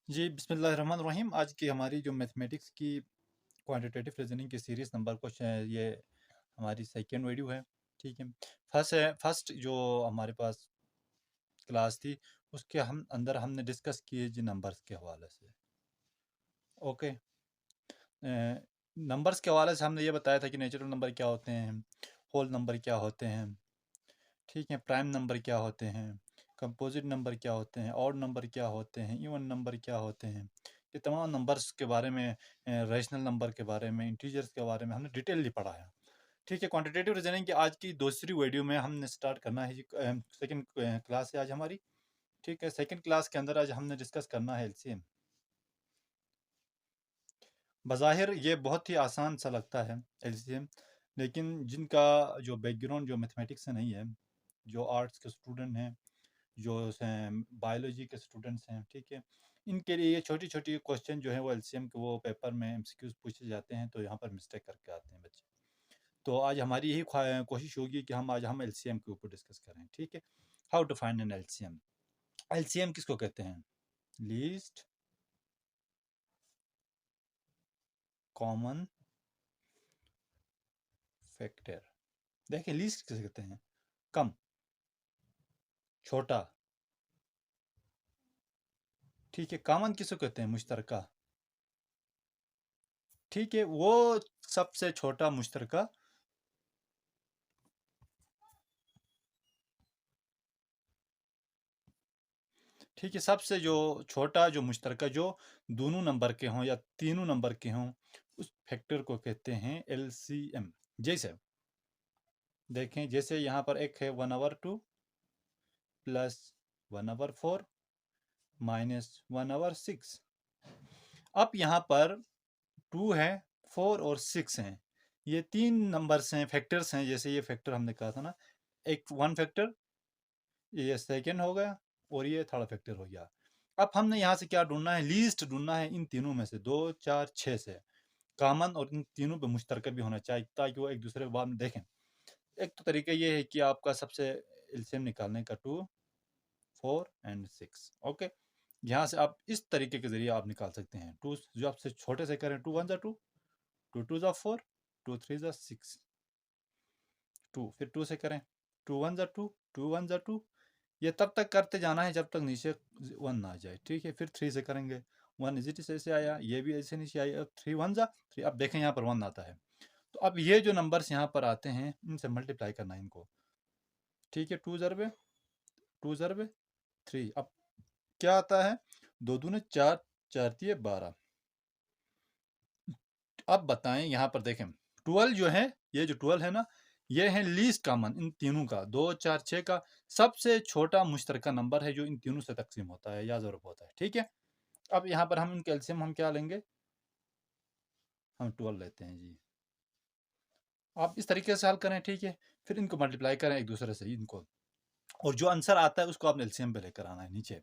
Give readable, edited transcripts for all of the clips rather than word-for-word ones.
जी, बिस्मिल्लाहिर्रहमानिर्रहीम। आज की हमारी जो मैथमेटिक्स की क्वांटिटेटिव रीजनिंग की सीरीज़ नंबर कुछ है, ये हमारी सेकंड वीडियो है। ठीक है, फर्स्ट जो हमारे पास क्लास थी उसके हम अंदर हमने डिस्कस किए जी नंबर्स के हवाले से। ओके, नंबर्स के हवाले से हमने ये बताया था कि नेचुरल नंबर क्या होते हैं, होल नंबर क्या होते हैं, ठीक है, प्राइम नंबर क्या होते हैं, कंपोजिट नंबर क्या होते हैं, ऑड नंबर क्या होते हैं, इवन नंबर क्या होते हैं। ये तमाम नंबर्स के बारे में, रैशनल नंबर के बारे में, इंटीजर्स के बारे में हमने डिटेलली पढ़ा है। ठीक है, क्वांटिटेटिव रीजनिंग की आज की दूसरी वीडियो में हमने स्टार्ट करना है। सेकंड क्लास है आज हमारी। ठीक है, सेकंड क्लास के अंदर आज हमने डिस्कस करना है एलसीएम। बज़ाहिर ये बहुत ही आसान सा लगता है एलसीएम, लेकिन जिनका जो बैकग्राउंड जो मैथमेटिक्स से नहीं है, जो आर्ट्स के स्टूडेंट हैं, जो बायोलॉजी के स्टूडेंट्स हैं, ठीक है, इनके लिए ये छोटी छोटी क्वेश्चन जो है वो एलसीएम के वो पेपर में एमसीक्यूज पूछे जाते हैं, तो यहाँ पर मिस्टेक करके आते हैं बच्चे। तो आज हमारी यही कोशिश होगी कि हम एलसीएम के ऊपर डिस्कस करें। ठीक है, how to find an LCM. LCM किसको कहते हैं? Least common factor. देखिए, लीस्ट किसे कहते हैं? कम, छोटा। ठीक है, कॉमन किसको कहते हैं? मुश्तरका। ठीक है, वो सबसे छोटा मुश्तरका। ठीक है, सबसे जो छोटा जो मुश्तरका जो दोनों नंबर के हों या तीनों नंबर के हों, उस फैक्टर को कहते हैं एलसीएम। जैसे देखें, जैसे यहाँ पर एक है 1/2 प्लस 1/4 माइनस 1/6। अब यहाँ पर 2 है, 4 और 6 हैं। ये तीन नंबर्स हैं, फैक्टर्स हैं। जैसे ये फैक्टर हमने कहा था ना, एक वन फैक्टर, ये सेकेंड हो गया और ये थर्ड फैक्टर हो गया। अब हमने यहाँ से क्या ढूंढना है? लीस्ट ढूंढना है इन तीनों में से, 2 4 6 से कॉमन, और इन तीनों पे मुश्तरका भी होना चाहिए ताकि वो एक दूसरे के बाद में देखें। एक तो तरीका ये है कि आपका सबसे एलसीएम निकालने का 2 4 एंड 6। ओके, यहाँ से आप इस तरीके के जरिए आप निकाल सकते हैं। टू जो आपसे छोटे से करें, 2 1 जा 2, 2 2 जा 4, 2 3 जा 6, 2 फिर 2 से करें, 2 1 जा 2, 2 1 जा 2। ये तब तक करते जाना है जब तक नीचे 1 ना आ जाए। ठीक है, फिर 3 से करेंगे, 1 इजिट से ऐसे आया, ये भी ऐसे नीचे आया। अब 3 1 जा 3। अब देखें यहाँ पर 1 आता है, तो अब ये जो नंबर्स यहाँ पर आते हैं इनसे मल्टीप्लाई करना है इनको। ठीक है, 2 ज़रबे 2 ज़रबे 3। अब क्या आता है? 2 दूने 4, 4 तिये 12। अब बताएं, यहाँ पर देखें 12 जो है, ये जो 12 है ना, ये है लीस्ट कॉमन इन तीनों का। 2 4 6 का सबसे छोटा मुश्तरका नंबर है जो इन तीनों से तकसीम होता है या ज़रूर होता है। ठीक है, अब यहाँ पर हम इन कैल्शियम हम क्या लेंगे? हम 12 लेते हैं जी। आप इस तरीके से हल करें। ठीक है, फिर इनको मल्टीप्लाई करें एक दूसरे से इनको, और जो आंसर आता है उसको आपने एलसीएम पे लेकर आना है नीचे।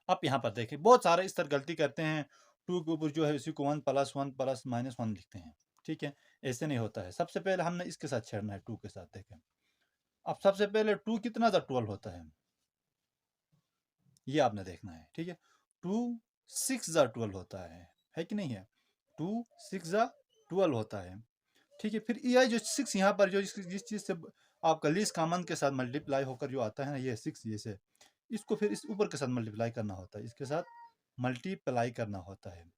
अब यहाँ पर देखें, बहुत सारे इस तरह गलती करते हैं, 2 के ऊपर जो है उसी को 1 प्लस 1 प्लस माइनस 1 लिखते हैं। ठीक है, ऐसे नहीं होता है। सबसे पहले हमने इसके साथ छेड़ना है, 2 के साथ। देखें, अब सबसे पहले 2 कितना था? 12 होता है, ये आपने देखना है। ठीक है, 2 6 जा 12 होता है कि नहीं है? 2 6 जा 12 होता है। ठीक है, फिर ये जो 6 यहाँ पर जो जिस चीज़ से आपका लीस्ट कॉमन के साथ मल्टीप्लाई होकर जो आता है ना, ये 6, ये से इसको फिर इस ऊपर के साथ मल्टीप्लाई करना होता है, इसके साथ मल्टीप्लाई करना होता है।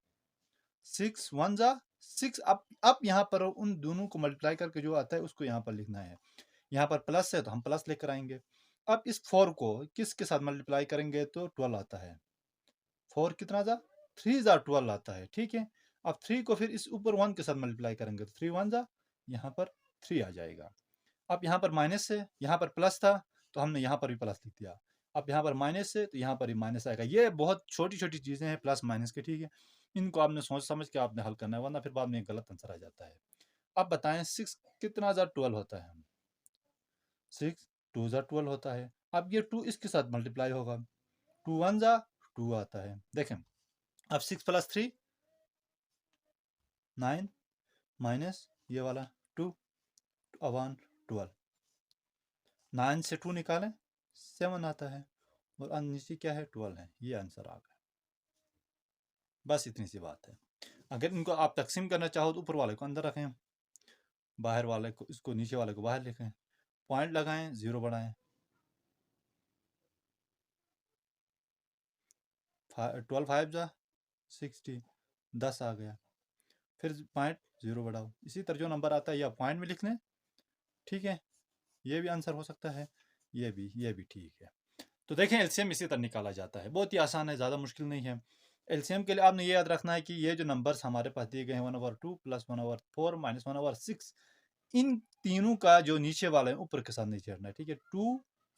6 1 जा 6। अब यहाँ पर उन दोनों को मल्टीप्लाई करके जो आता है उसको यहाँ पर लिखना है। यहाँ पर प्लस है तो हम प्लस लेकर आएंगे। अब इस 4 को किसके साथ मल्टीप्लाई करेंगे तो 12 आता है। 4 कितना जा? 3 जा 12 आता है। ठीक है, अब 3 को फिर इस ऊपर 1 के साथ मल्टीप्लाई करेंगे तो 3 1 जा, यहाँ पर 3 आ जाएगा। अब यहाँ पर माइनस है, यहाँ पर प्लस था तो हमने यहाँ पर भी प्लस लिख दिया। अब यहाँ पर माइनस है तो यहाँ पर भी माइनस आएगा। ये बहुत छोटी छोटी चीज़ें हैं प्लस माइनस के। ठीक है, इनको आपने सोच समझ के आपने हल करना है, वरना फिर बाद में गलत आंसर आ जाता है। अब बताएं 6 कितना जा 12 होता है? 6 2 जा 12 होता है। अब ये 2 इसके साथ मल्टीप्लाई होगा, 2 1 जा 2 आता है। देखें, अब 6 प्लस 3 9 माइनस ये वाला 2 अवान 12। 9 से 2 निकालें 7 आता है, और नीचे क्या है? 12 है। ये आंसर आ गया। बस इतनी सी बात है। अगर इनको आप तकसीम करना चाहो तो ऊपर वाले को अंदर रखें, बाहर वाले को, इसको नीचे वाले को बाहर लिखें, पॉइंट लगाएं, 0 बढ़ाएं, 12 5 जा 60, 10 आ गया, फिर पॉइंट 0 बढ़ाओ। इसी तरह जो नंबर आता है या पॉइंट में लिख लें, ठीक है, ये भी आंसर हो सकता है, ये भी ठीक है। तो देखें एलसीएम इसी तरह निकाला जाता है, बहुत ही आसान है, ज़्यादा मुश्किल नहीं है। एलसीएम के लिए आपने ये याद रखना है कि ये जो नंबर्स हमारे पास दिए गए हैं 1/2 + 1/4 - 1/6, इन तीनों का जो नीचे वाला है ऊपर के साथ नहीं छेड़ना है, ठीक है। 2,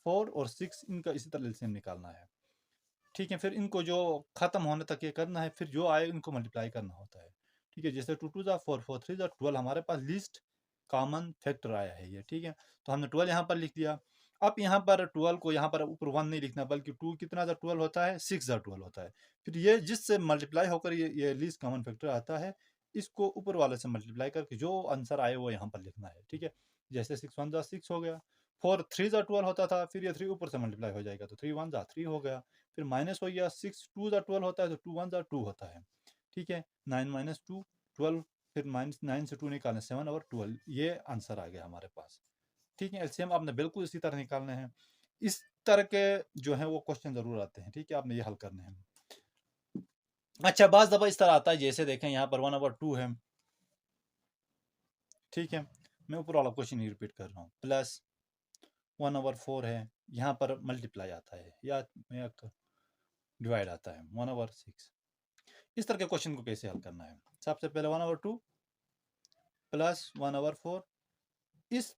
4 और 6 इनका इसी तरह एलसीएम निकालना है, ठीक है। फिर इनको जो खत्म होने तक ये करना है, फिर जो आए इनको मल्टीप्लाई करना होता है, ठीक है। जैसे 2 2 जा 4 4 3 जा 12 हमारे पास लीस्ट कॉमन फैक्टर आया है ये, ठीक है। तो हमने 12 यहाँ पर लिख दिया। अब यहाँ पर 12 को यहाँ पर ऊपर 1 नहीं लिखना, बल्कि 2 कितना जा 12 होता है, 6 जा 12 होता है। फिर ये जिससे मल्टीप्लाई होकर ये लीस्ट कॉमन फैक्टर आता है, इसको ऊपर वाले से मल्टीप्लाई करके जो आंसर आए वो यहाँ पर लिखना है, ठीक है। जैसे 6 1 जा 6 हो गया, 4 3 जा 12 होता था, फिर ये 3 ऊपर से मल्टीप्लाई हो जाएगा, तो 3 1 जा 3 हो गया। फिर माइनस हो गया, 6 2 जा 12 होता है, तो 2 1 जा 2 होता है, ठीक है। 9 - 2 12, फिर -9 से 2 निकालें 7/12, ये आंसर आ गया हमारे पास, ठीक है। एलसीएम आपने बिल्कुल इसी तरह निकालने हैं। इस तरह के जो है वो क्वेश्चन जरूर आते हैं, ठीक है, आपने ये हल करने हैं। अच्छा, बाज दफा इस तरह आता है, जैसे देखें यहाँ पर 1/2 है, ठीक है। मैं ऊपर वाला क्वेश्चन ही रिपीट कर रहा हूँ, प्लस 1/4 है, यहाँ पर मल्टीप्लाई आता है या डिवाइड आता है 1/6। इस तरह के क्वेश्चन को कैसे हल करना है? सबसे पहले 1/2 प्लस 1/4, इस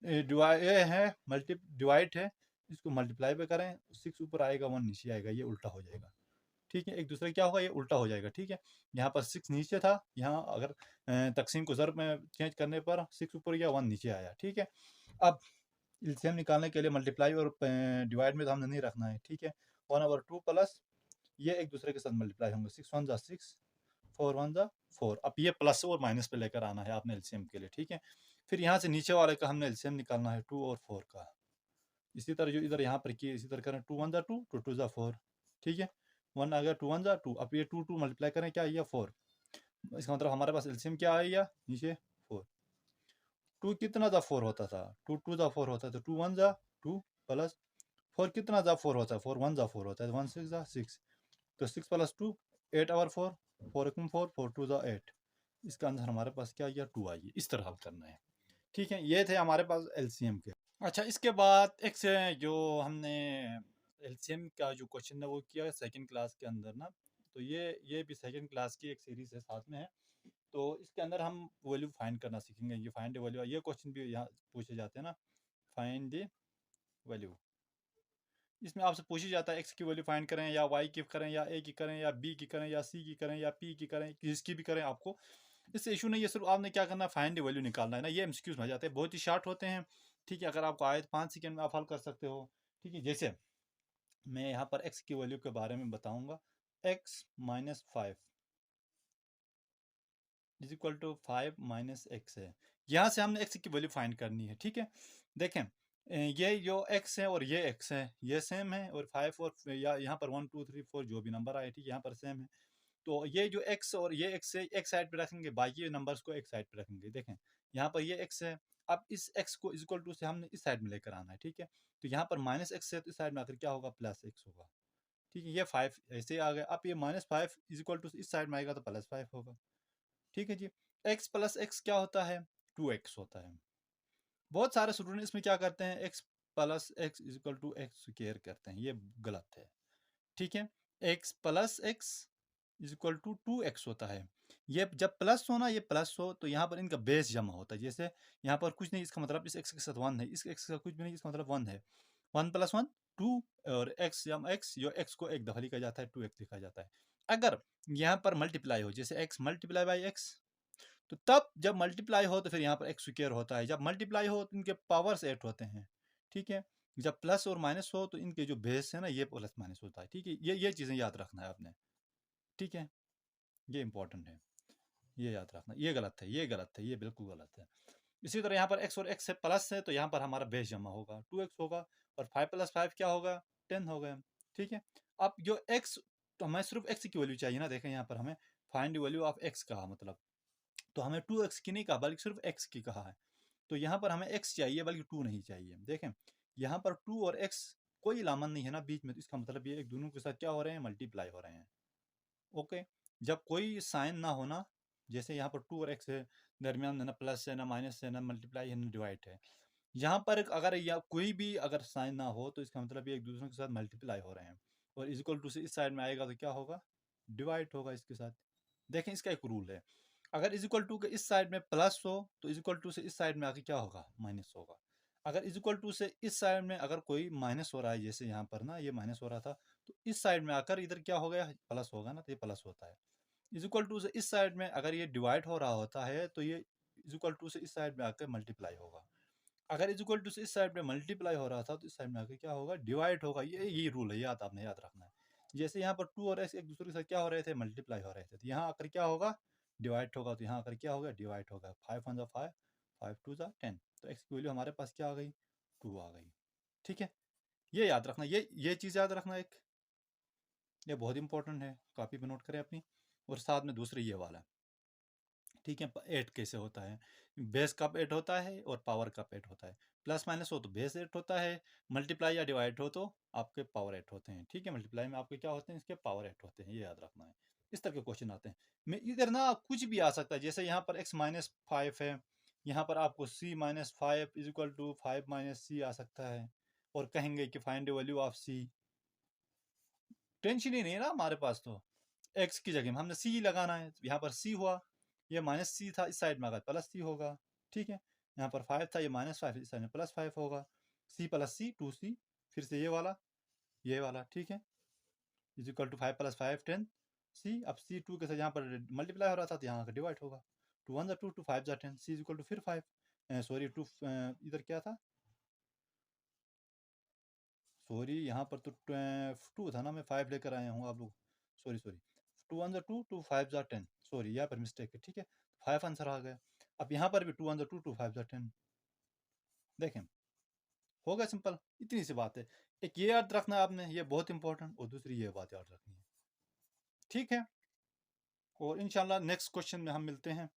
ये है डिवाइड है, इसको मल्टीप्लाई पे करें, 6 ऊपर आएगा 1 नीचे आएगा, ये उल्टा हो जाएगा, ठीक है। एक दूसरे क्या होगा, ये उल्टा हो जाएगा, ठीक है। यहाँ पर 6 नीचे था, यहाँ अगर तकसीम को ज़र्ब में चेंज करने पर 6 ऊपर गया 1 नीचे आया, ठीक है। अब एलसीएम निकालने के लिए मल्टीप्लाई और डिवाइड में तो हमने नहीं रखना है, ठीक है। 1/2 प्लस ये एक दूसरे के साथ मल्टीप्लाई होंगे, 6 1 जा 6, 4 1 जा 4। अब ये प्लस और माइनस पे लेकर आना है आपने एलसीएम के लिए, ठीक है। फिर यहाँ से नीचे वाले का हमने एलसीएम निकालना है 2 और 4 का। इसी तरह जो इधर यहाँ पर किए इसी तरह करें, 2 1 जा 2, 2 2 जा 4, ठीक है। 1 आ गया, 2 1 जा 2, अब ये 2 2 मल्टीप्लाई करें, क्या आया 4। इसका मतलब हमारे पास एलसीएम क्या आया नीचे 4। 2 कितना जा 4 होता था, 2 2 जा 4 होता है, तो 2 1 जा 2 प्लस 4 कितना जा 4 होता है, 4 1 जा 4 होता है, 1 6 जा 6, तो 6 प्लस 2 8/4, 4 1 4 4 2 जा 8। इसका आंसर हमारे पास क्या आया 2 आई। इस तरह हल करना है, ठीक है। ये थे हमारे पास एलसीएम के। अच्छा, इसके बाद एक से जो हमने एलसीएम का जो क्वेश्चन है वो किया सेकंड क्लास के अंदर ना, तो ये भी सेकंड क्लास की एक सीरीज है, साथ में है। तो इसके अंदर हम वैल्यू फाइंड करना सीखेंगे, ये फाइंड वैल्यू, ये क्वेश्चन भी यहाँ पूछे जाते हैं ना, फाइंड द वैल्यू। इसमें आपसे पूछा जाता है एक्स की वैल्यू फाइंड करें, या वाई की करें, या ए की करें, या बी की करें, या सी की करें, या पी की करें, किसकी भी करें, आपको इससे इशू नहीं है। सिर्फ आपने क्या करना है, फाइंड द वैल्यू निकालना है ना। ये एमसीक्यूज में आ जाते हैं, बहुत ही शार्ट होते हैं, ठीक है। अगर आपको आए तो 5 सेकेंड में आप हल कर सकते हो, ठीक है। जैसे मैं यहाँ पर एक्स की वैल्यू के बारे में बताऊंगा, x - 5 is equal to 5 - x है। यहाँ से हमने x की वैल्यू फाइंड करनी है, ठीक है। देखें ये जो x है और ये x है, ये सेम है, और 5 और या यहाँ पर 1 2 3 4 जो भी नंबर आए, ठीक है, यहाँ पर सेम है। तो ये जो x और ये x है, एक साइड पे रखेंगे, बाकी नंबर्स को एक साइड पे रखेंगे। देखें यहाँ पर ये x है, अब इस x को इक्वल टू से हमने इस साइड में लेकर आना है, ठीक है। तो यहाँ पर -x है, तो इस साइड में आकर क्या होगा, +x होगा, ठीक है। ये 5 ऐसे आ गया। अब ये -5 इज इक्वल टू इस साइड में आएगा तो +5 होगा, ठीक है जी। x प्लस x क्या होता है, 2x होता है। बहुत सारे स्टूडेंट इसमें क्या करते हैं, x plus x is equal to x square करते हैं, ये गलत है, ठीक है। x plus x is equal to 2x होता है। ये जब प्लस हो ना, ये प्लस हो, तो यहाँ पर इनका बेस जमा होता है। जैसे यहाँ पर कुछ नहीं, इसका मतलब इस x के साथ 1 है, इस x का कुछ भी नहीं, इसका मतलब 1 है। 1 + 1 2, और x जमा x, जो x को एक दफा लिखा जाता है 2x लिखा जाता है। अगर यहाँ पर मल्टीप्लाई हो, जैसे x मल्टीप्लाई बाई x, तो तब जब मल्टीप्लाई हो तो फिर यहाँ पर एक्स स्क्वायर होता है। जब मल्टीप्लाई हो तो इनके पावर्स 8 होते हैं, ठीक है। जब प्लस और माइनस हो तो इनके जो बेस है ना, ये प्लस माइनस होता है, ठीक है। ये चीज़ें याद रखना है आपने, ठीक है, ये इंपॉर्टेंट है, ये याद रखना। ये गलत है, ये गलत है, ये बिल्कुल गलत है। इसी तरह यहाँ पर x और x से प्लस है, तो यहाँ पर हमारा बेस जमा होगा, 2x होगा, और 5 + 5 क्या होगा, 10 हो गया, ठीक है। अब जो x तो हमें सिर्फ x की वैल्यू चाहिए ना। देखें यहाँ पर हमें फाइंड वैल्यू ऑफ x कहा, मतलब तो हमें 2x की नहीं कहा बल्कि सिर्फ x की कहा है। तो यहाँ पर हमें x चाहिए बल्कि 2 नहीं चाहिए। देखें यहाँ पर 2 और x कोई लामन नहीं है ना बीच में, तो इसका मतलब ये एक दोनों के साथ क्या हो रहे हैं, मल्टीप्लाई हो रहे हैं। ओके, जब कोई साइन ना होना, जैसे यहाँ पर 2 और x है, दरमियान है ना प्लस है ना माइनस है ना मल्टीप्लाई है ना डिवाइड है, यहाँ पर अगर या कोई भी अगर साइन ना हो तो इसका मतलब ये एक दूसरे के साथ मल्टीप्लाई हो रहे हैं। और इज इक्वल टू से इस साइड में आएगा तो क्या होगा, डिवाइड होगा इसके साथ। देखें इसका एक रूल है, अगर इज इक्वल टू के इस साइड में प्लस हो तो इज इक्वल टू से इस साइड में आके क्या होगा, माइनस होगा। अगर इज इक्वल टू से इस साइड में अगर कोई माइनस हो रहा है, जैसे यहाँ पर ना ये माइनस हो रहा था, तो इस साइड में आकर इधर क्या हो गया, प्लस होगा ना, तो ये प्लस होता है। इज इक्वल टू से इस साइड में अगर ये डिवाइड हो रहा होता है तो ये इज इक्वल टू से इस साइड में आकर मल्टीप्लाई होगा। अगर इज इक्वल टू से इस साइड में मल्टीप्लाई हो रहा था तो इस साइड में आकर क्या होगा, डिवाइड होगा। ये रूल है, याद आपने याद रखना है। जैसे यहाँ पर 2 और x एक दूसरे के साथ क्या हो रहे थे, मल्टीप्लाई हो रहे थे, तो यहाँ आकर क्या होगा, डिवाइड होगा। तो यहाँ आकर क्या होगा, डिवाइड होगा। 5 1 5, 5 2 10, तो x की वैल्यू हमारे पास क्या आ गई, 2 आ गई। ठीक है, ये याद रखना, ये चीज़ याद रखना एक, ये बहुत इंपॉर्टेंट है, कॉपी पे नोट करें अपनी। और साथ में दूसरे ये वाला, ठीक है, ऐड कैसे होता है, बेस कब ऐड होता है और पावर कब ऐड होता है। प्लस माइनस हो तो बेस ऐड होता है, मल्टीप्लाई या डिवाइड हो तो आपके पावर ऐड होते हैं। ठीक है, मल्टीप्लाई में आपके क्या होते हैं, इसके पावर ऐड होते हैं, ये याद रखना है। इस तरह के क्वेश्चन आते हैं। मैं इधर ना कुछ भी आ सकता है, जैसे यहाँ पर x माइनस 5 है, यहाँ पर आपको c minus 5 is equal to 5 minus C आ सकता है, और कहेंगे कि find the value of c। Tension ही नहीं है ना हमारे पास, तो x की जगह में हमने c लगाना है, यहाँ पर c हुआ, ये माइनस सी था, इस साइड में अगर प्लस सी होगा। ठीक है, यहाँ पर 5 था, ये माइनस 5, इस साइड में प्लस 5 होगा। c प्लस सी 2c, फिर से ये वाला। ठीक है, is equal to 5 plus 5 10 c। अब c 2 के साथ यहाँ पर मल्टीप्लाई हो रहा था तो यहाँ का डिवाइड होगा। 2 1 2 2 5 10, c इज इक्वल टू फिर 5, सॉरी 2, इधर क्या था, सॉरी यहाँ पर तो 2 था ना, मैं 5 लेकर आया हूँ, आप लोग सॉरी 2 1 2 2 5 10, सॉरी यहाँ पर मिस्टेक है। ठीक है, 5 आंसर आ गया। अब यहाँ पर भी 2 1 2 2 5 10, देखें होगा सिंपल, इतनी सी बात है। एक ये याद रखना आपने, ये बहुत इंपॉर्टेंट, और दूसरी ये बात याद रखनी है। ठीक है, और इंशाल्लाह नेक्स्ट क्वेश्चन में हम मिलते हैं।